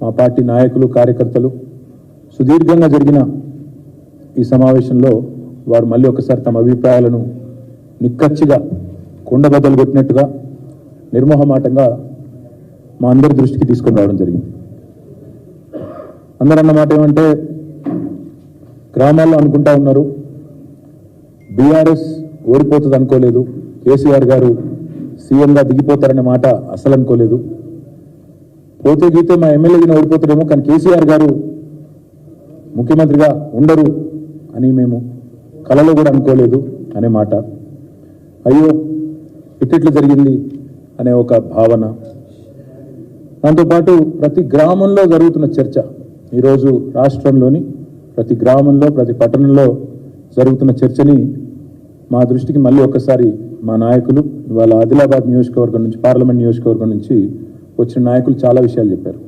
మా పార్టీ నాయకులు కార్యకర్తలు సుదీర్ఘంగా జరిగిన ఈ సమావేశంలో వారు మళ్ళీ ఒకసారి తమ అభిప్రాయాలను నిక్కచ్చిగా కుండబద్దలు కొట్టినట్టుగా నిర్మోహమాటంగా మా అందరి దృష్టికి తీసుకొని రావడం జరిగింది. అందరూ అన్నమాట ఏమంటే గ్రామాల్లో అనుకుంటా ఉన్నారు బీఆర్ఎస్ ఓడిపోతుంది అనుకోలేదు, కేసీఆర్ గారు సీఎంగా దిగిపోతారనే మాట అసలు అనుకోలేదు, పోతే గీతే మా ఎమ్మెల్యేగా ఓడిపోతారేమో కానీ కేసీఆర్ గారు ముఖ్యమంత్రిగా ఉండరు అని మేము కలలో కూడా అనుకోలేదు అనే మాట, అయ్యో ఇట్టిట్లు జరిగింది అనే ఒక భావన. దాంతోపాటు ప్రతి గ్రామంలో జరుగుతున్న చర్చ, ఈరోజు రాష్ట్రంలోని ప్రతి గ్రామంలో ప్రతి పట్టణంలో జరుగుతున్న చర్చని మా దృష్టికి మళ్ళీ ఒకసారి మా నాయకులు ఇవాళ ఆదిలాబాద్ నియోజకవర్గం నుంచి, పార్లమెంట్ నియోజకవర్గం నుంచి వచ్చిన నాయకులు చాలా విషయాలు చెప్పారు.